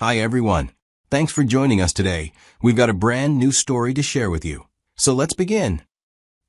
Hi everyone. Thanks for joining us today. We've got a brand new story to share with you. So let's begin.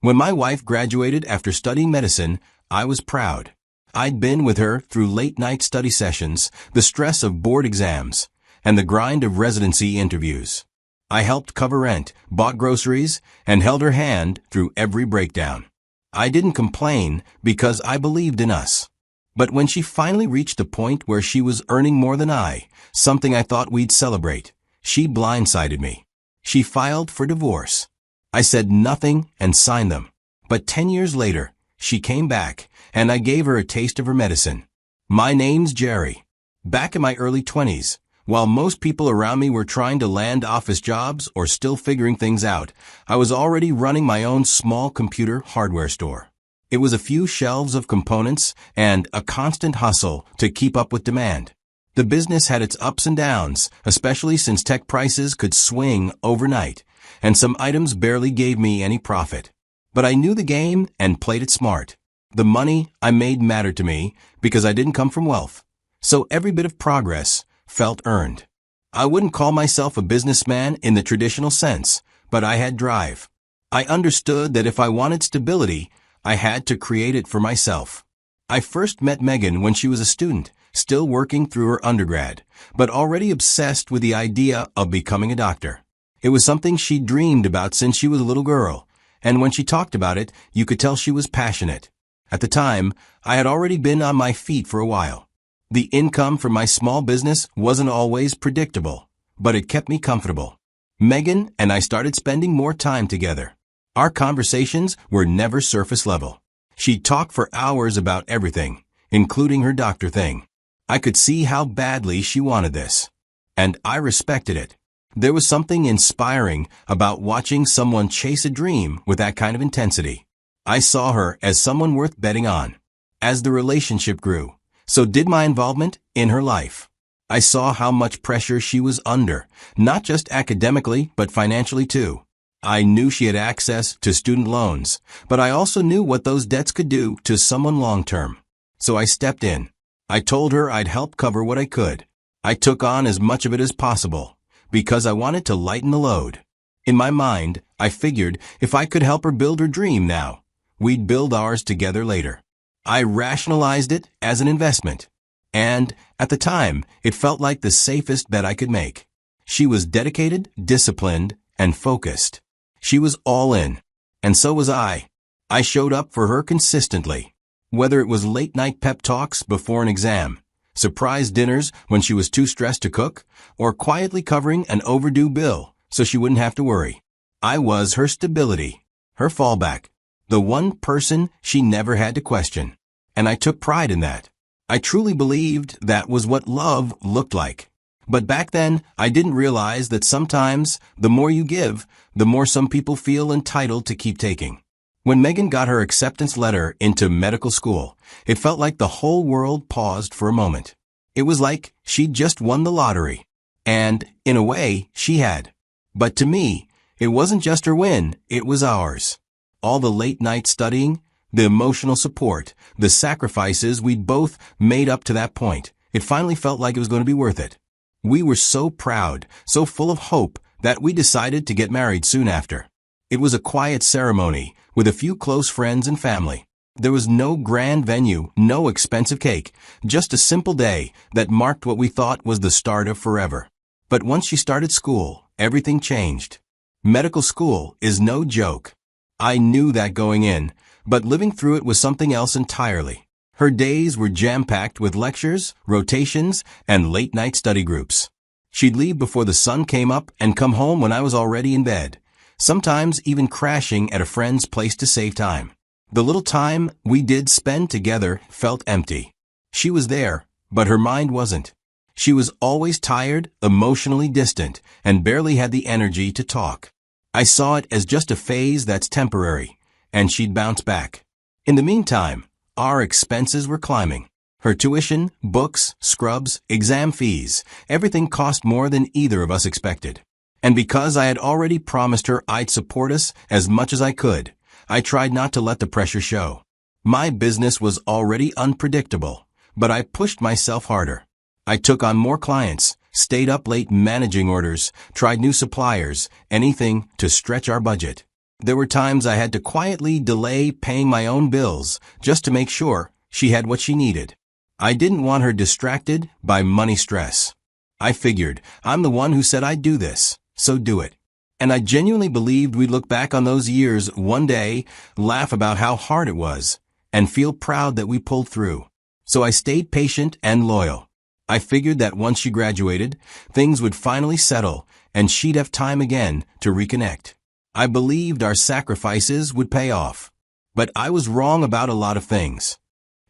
When my wife graduated after studying medicine, I was proud. I'd been with her through late-night study sessions, the stress of board exams, and the grind of residency interviews. I helped cover rent, bought groceries, and held her hand through every breakdown. I didn't complain because I believed in us. But when she finally reached the point where she was earning more than I, something I thought we'd celebrate, she blindsided me. She filed for divorce. I said nothing and signed them. But 10 years later, she came back, and I gave her a taste of her medicine. My name's Jerry. Back in my early 20s, while most people around me were trying to land office jobs or still figuring things out, I was already running my own small computer hardware store. It was a few shelves of components and a constant hustle to keep up with demand. The business had its ups and downs, especially since tech prices could swing overnight, and some items barely gave me any profit. But I knew the game and played it smart. The money I made mattered to me because I didn't come from wealth, so every bit of progress felt earned. I wouldn't call myself a businessman in the traditional sense, but I had drive. I understood that if I wanted stability, I had to create it for myself. I first met Megan when she was a student, still working through her undergrad, but already obsessed with the idea of becoming a doctor. It was something she dreamed about since she was a little girl, and when she talked about it, you could tell she was passionate. At the time, I had already been on my feet for a while. The income from my small business wasn't always predictable, but it kept me comfortable. Megan and I started spending more time together. Our conversations were never surface level. She'd talk for hours about everything, including her doctor thing. I could see how badly she wanted this, and I respected it. There was something inspiring about watching someone chase a dream with that kind of intensity. I saw her as someone worth betting on. As the relationship grew, so did my involvement in her life. I saw how much pressure she was under, not just academically, but financially too. I knew she had access to student loans, but I also knew what those debts could do to someone long-term. So I stepped in. I told her I'd help cover what I could. I took on as much of it as possible, because I wanted to lighten the load. In my mind, I figured if I could help her build her dream now, we'd build ours together later. I rationalized it as an investment. And, at the time, it felt like the safest bet I could make. She was dedicated, disciplined, and focused. She was all in, and so was I. I showed up for her consistently, whether it was late-night pep talks before an exam, surprise dinners when she was too stressed to cook, or quietly covering an overdue bill so she wouldn't have to worry. I was her stability, her fallback, the one person she never had to question, and I took pride in that. I truly believed that was what love looked like. But back then, I didn't realize that sometimes the more you give, the more some people feel entitled to keep taking. When Megan got her acceptance letter into medical school, it felt like the whole world paused for a moment. It was like she'd just won the lottery. And, in a way, she had. But to me, it wasn't just her win, it was ours. All the late-night studying, the emotional support, the sacrifices we'd both made up to that point, it finally felt like it was going to be worth it. We were so proud, so full of hope, that we decided to get married soon after. It was a quiet ceremony, with a few close friends and family. There was no grand venue, no expensive cake, just a simple day that marked what we thought was the start of forever. But once she started school, everything changed. Medical school is no joke. I knew that going in, but living through it was something else entirely. Her days were jam-packed with lectures, rotations, and late-night study groups. She'd leave before the sun came up and come home when I was already in bed, sometimes even crashing at a friend's place to save time. The little time we did spend together felt empty. She was there, but her mind wasn't. She was always tired, emotionally distant, and barely had the energy to talk. I saw it as just a phase that's temporary, and she'd bounce back. In the meantime, our expenses were climbing. Her tuition, books, scrubs, exam fees, everything cost more than either of us expected. And because I had already promised her I'd support us as much as I could, I tried not to let the pressure show. My business was already unpredictable, but I pushed myself harder. I took on more clients, Stayed up late managing orders, tried new suppliers, anything to stretch our budget. There were times I had to quietly delay paying my own bills just to make sure she had what she needed. I didn't want her distracted by money stress. I figured, I'm the one who said I'd do this, so do it. And I genuinely believed we'd look back on those years one day, laugh about how hard it was, and feel proud that we pulled through. So I stayed patient and loyal. I figured that once she graduated, things would finally settle, and she'd have time again to reconnect. I believed our sacrifices would pay off. But I was wrong about a lot of things.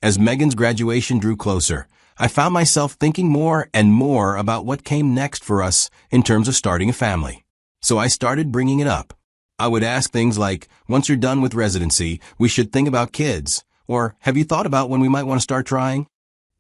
As Megan's graduation drew closer, I found myself thinking more and more about what came next for us in terms of starting a family. So I started bringing it up. I would ask things like, once you're done with residency, we should think about kids, or have you thought about when we might want to start trying?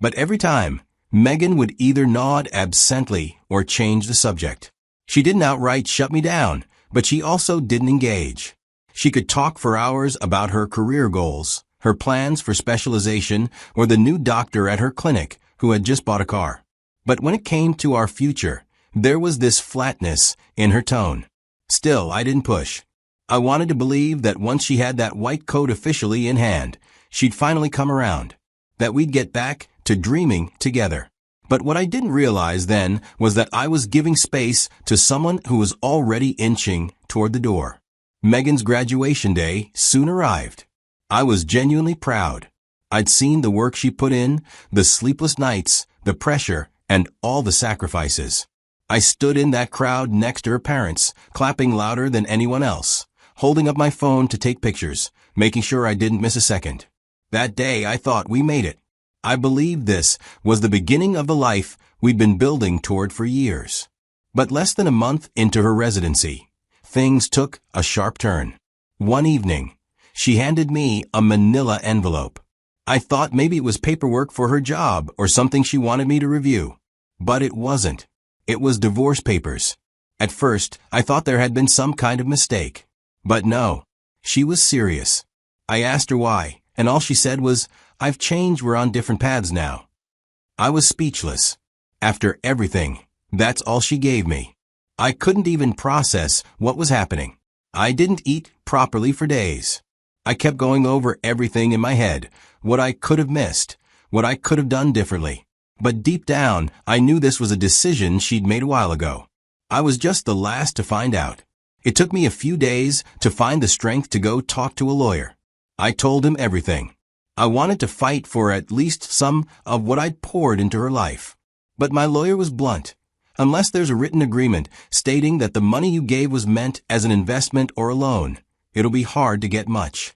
But every time, Megan would either nod absently or change the subject. She didn't outright shut me down, but she also didn't engage. She could talk for hours about her career goals, her plans for specialization, or the new doctor at her clinic who had just bought a car. But when it came to our future, there was this flatness in her tone. Still, I didn't push. I wanted to believe that once she had that white coat officially in hand, she'd finally come around, that we'd get back to dreaming together. But what I didn't realize then was that I was giving space to someone who was already inching toward the door. Megan's graduation day soon arrived. I was genuinely proud. I'd seen the work she put in, the sleepless nights, the pressure, and all the sacrifices. I stood in that crowd next to her parents, clapping louder than anyone else, holding up my phone to take pictures, making sure I didn't miss a second. That day I thought we made it. I believed this was the beginning of the life we'd been building toward for years. But less than a month into her residency, things took a sharp turn. One evening, she handed me a manila envelope. I thought maybe it was paperwork for her job or something she wanted me to review. But it wasn't. It was divorce papers. At first, I thought there had been some kind of mistake. But no, she was serious. I asked her why, and all she said was, "I've changed, we're on different paths now." I was speechless. After everything, that's all she gave me. I couldn't even process what was happening. I didn't eat properly for days. I kept going over everything in my head, what I could have missed, what I could have done differently. But deep down, I knew this was a decision she'd made a while ago. I was just the last to find out. It took me a few days to find the strength to go talk to a lawyer. I told him everything. I wanted to fight for at least some of what I'd poured into her life. But my lawyer was blunt. Unless there's a written agreement stating that the money you gave was meant as an investment or a loan, it'll be hard to get much.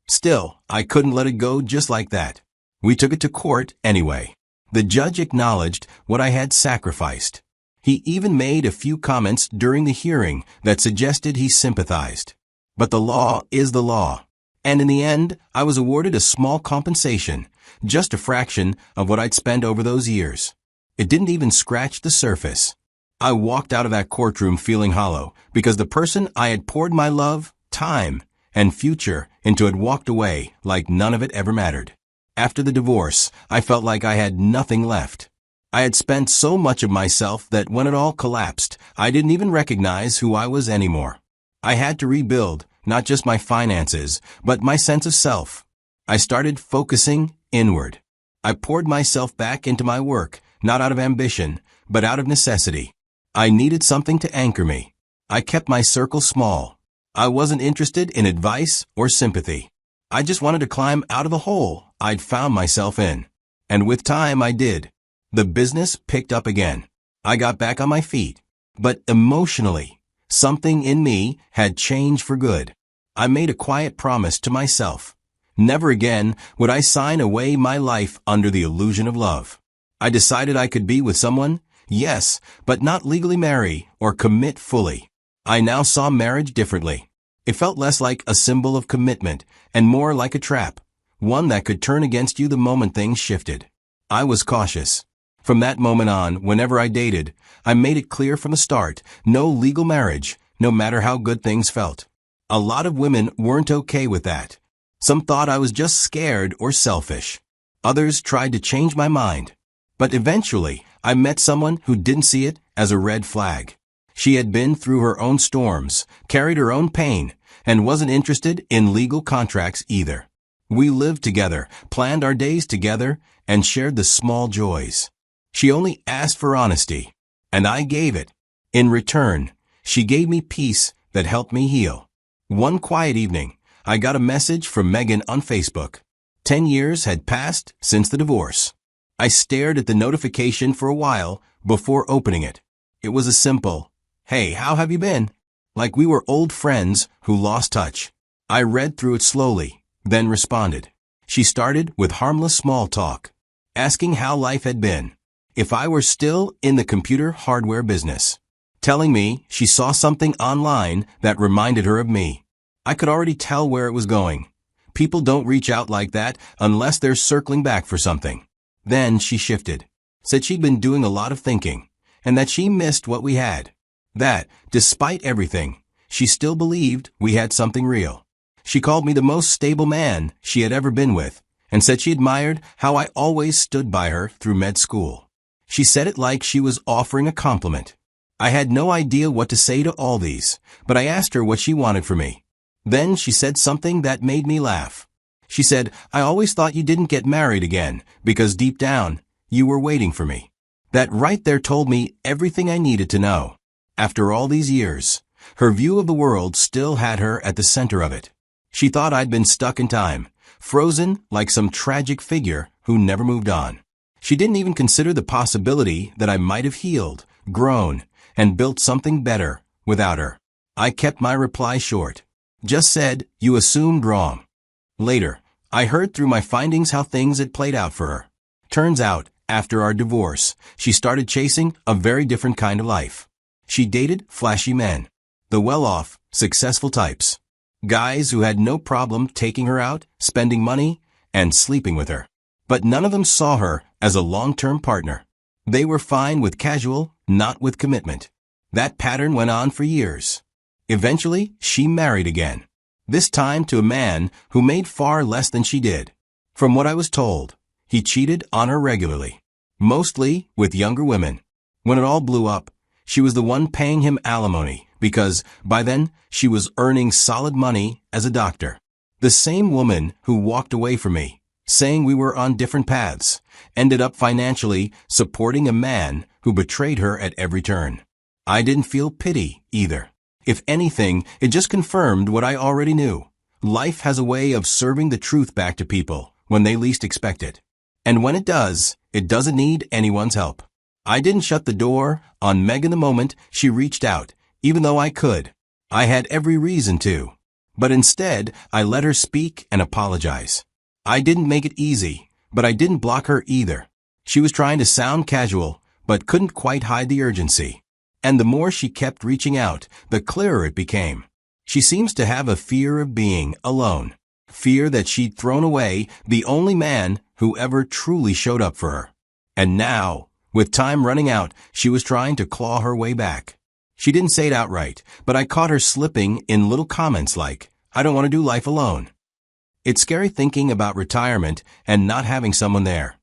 Still, I couldn't let it go just like that. We took it to court anyway. The judge acknowledged what I had sacrificed. He even made a few comments during the hearing that suggested he sympathized. But the law is the law. And in the end, I was awarded a small compensation, just a fraction of what I'd spent over those years. It didn't even scratch the surface. I walked out of that courtroom feeling hollow because the person I had poured my love, time, and future into had walked away like none of it ever mattered. After the divorce, I felt like I had nothing left. I had spent so much of myself that when it all collapsed, I didn't even recognize who I was anymore. I had to rebuild, not just my finances, but my sense of self. I started focusing inward. I poured myself back into my work, not out of ambition, but out of necessity. I needed something to anchor me. I kept my circle small. I wasn't interested in advice or sympathy. I just wanted to climb out of the hole I'd found myself in. And with time I did. The business picked up again. I got back on my feet. But emotionally, something in me had changed for good. I made a quiet promise to myself. Never again would I sign away my life under the illusion of love. I decided I could be with someone, yes, but not legally marry or commit fully. I now saw marriage differently. It felt less like a symbol of commitment and more like a trap, one that could turn against you the moment things shifted. I was cautious. From that moment on, whenever I dated, I made it clear from the start, no legal marriage, no matter how good things felt. A lot of women weren't okay with that. Some thought I was just scared or selfish. Others tried to change my mind. But eventually, I met someone who didn't see it as a red flag. She had been through her own storms, carried her own pain, and wasn't interested in legal contracts either. We lived together, planned our days together, and shared the small joys. She only asked for honesty, and I gave it. In return, she gave me peace that helped me heal. One quiet evening, I got a message from Megan on Facebook. 10 years had passed since the divorce. I stared at the notification for a while before opening it. It was a simple, "Hey, how have you been?" Like we were old friends who lost touch. I read through it slowly, then responded. She started with harmless small talk, asking how life had been, if I were still in the computer hardware business, telling me she saw something online that reminded her of me. I could already tell where it was going. People don't reach out like that unless they're circling back for something. Then she shifted, said she'd been doing a lot of thinking, and that she missed what we had. That, despite everything, she still believed we had something real. She called me the most stable man she had ever been with, and said she admired how I always stood by her through med school. She said it like she was offering a compliment. I had no idea what to say to all these, but I asked her what she wanted from me. Then she said something that made me laugh. She said, "I always thought you didn't get married again, because deep down, you were waiting for me." That right there told me everything I needed to know. After all these years, her view of the world still had her at the center of it. She thought I'd been stuck in time, frozen like some tragic figure who never moved on. She didn't even consider the possibility that I might have healed, grown, and built something better without her. I kept my reply short. Just said, "You assumed wrong." Later, I heard through my findings how things had played out for her. Turns out, after our divorce, she started chasing a very different kind of life. She dated flashy men, the well-off, successful types. Guys who had no problem taking her out, spending money, and sleeping with her. But none of them saw her as a long-term partner. They were fine with casual, not with commitment. That pattern went on for years. Eventually, she married again. This time to a man who made far less than she did. From what I was told, he cheated on her regularly, mostly with younger women. When it all blew up, she was the one paying him alimony because, by then, she was earning solid money as a doctor. The same woman who walked away from me, saying we were on different paths, ended up financially supporting a man who betrayed her at every turn. I didn't feel pity either. If anything, it just confirmed what I already knew. Life has a way of serving the truth back to people when they least expect it. And when it does, it doesn't need anyone's help. I didn't shut the door on Megan the moment she reached out, even though I could. I had every reason to. But instead, I let her speak and apologize. I didn't make it easy, but I didn't block her either. She was trying to sound casual, but couldn't quite hide the urgency. And the more she kept reaching out, the clearer it became. She seems to have a fear of being alone. Fear that she'd thrown away the only man who ever truly showed up for her. And now, with time running out, she was trying to claw her way back. She didn't say it outright, but I caught her slipping in little comments like, "I don't want to do life alone." It's scary thinking about retirement and not having someone there.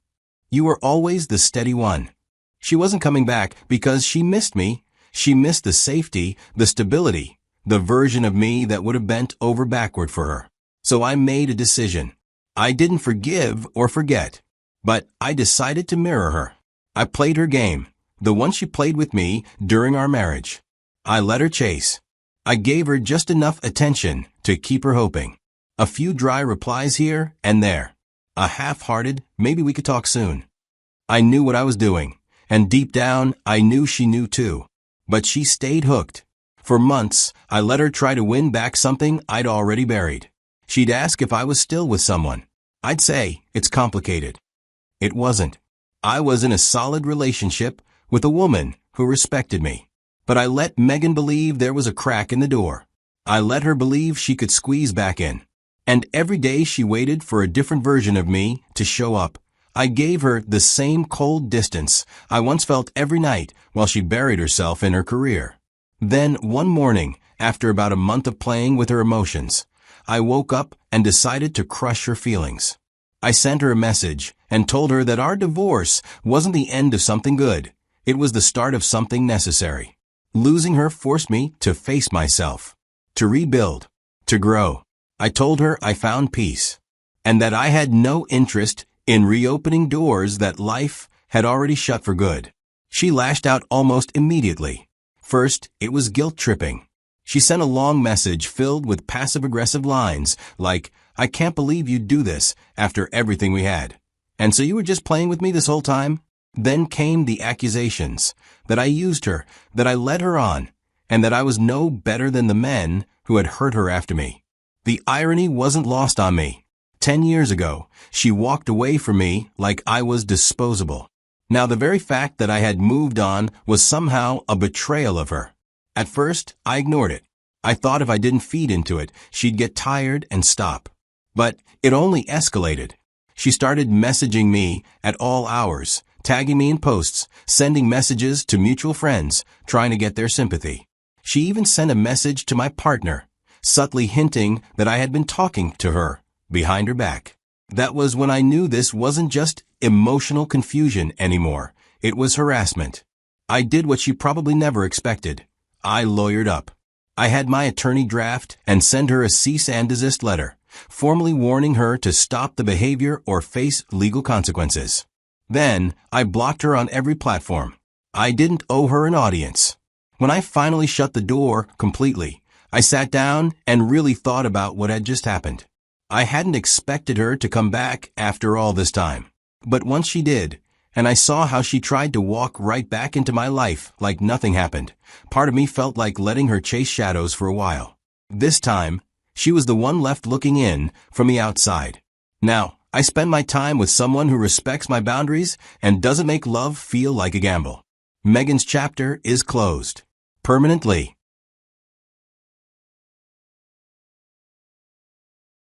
You were always the steady one. She wasn't coming back because she missed me. She missed the safety, the stability, the version of me that would have bent over backward for her. So I made a decision. I didn't forgive or forget, but I decided to mirror her. I played her game, the one she played with me during our marriage. I let her chase. I gave her just enough attention to keep her hoping. A few dry replies here and there. A half-hearted, "Maybe we could talk soon." I knew what I was doing, and deep down, I knew she knew too. But she stayed hooked. For months, I let her try to win back something I'd already buried. She'd ask if I was still with someone. I'd say, "It's complicated." It wasn't. I was in a solid relationship with a woman who respected me. But I let Megan believe there was a crack in the door. I let her believe she could squeeze back in. And every day she waited for a different version of me to show up. I gave her the same cold distance I once felt every night while she buried herself in her career. Then one morning, after about a month of playing with her emotions, I woke up and decided to crush her feelings. I sent her a message and told her that our divorce wasn't the end of something good. It was the start of something necessary. Losing her forced me to face myself, to rebuild, to grow. I told her I found peace, and that I had no interest in reopening doors that life had already shut for good. She lashed out almost immediately. First, it was guilt-tripping. She sent a long message filled with passive-aggressive lines like, "I can't believe you'd do this after everything we had. And so you were just playing with me this whole time?" Then came the accusations that I used her, that I led her on, and that I was no better than the men who had hurt her after me. The irony wasn't lost on me. 10 years ago, she walked away from me like I was disposable. Now the very fact that I had moved on was somehow a betrayal of her. At first, I ignored it. I thought if I didn't feed into it, she'd get tired and stop. But it only escalated. She started messaging me at all hours, tagging me in posts, sending messages to mutual friends, trying to get their sympathy. She even sent a message to my partner, subtly hinting that I had been talking to her behind her back. That was when I knew this wasn't just emotional confusion anymore. It was harassment. I did what she probably never expected. I lawyered up. I had my attorney draft and send her a cease and desist letter, formally warning her to stop the behavior or face legal consequences. Then, I blocked her on every platform. I didn't owe her an audience. When I finally shut the door completely, I sat down and really thought about what had just happened. I hadn't expected her to come back after all this time. But once she did, and I saw how she tried to walk right back into my life like nothing happened, part of me felt like letting her chase shadows for a while. This time, she was the one left looking in from the outside. Now, I spend my time with someone who respects my boundaries and doesn't make love feel like a gamble. Megan's chapter is closed. Permanently.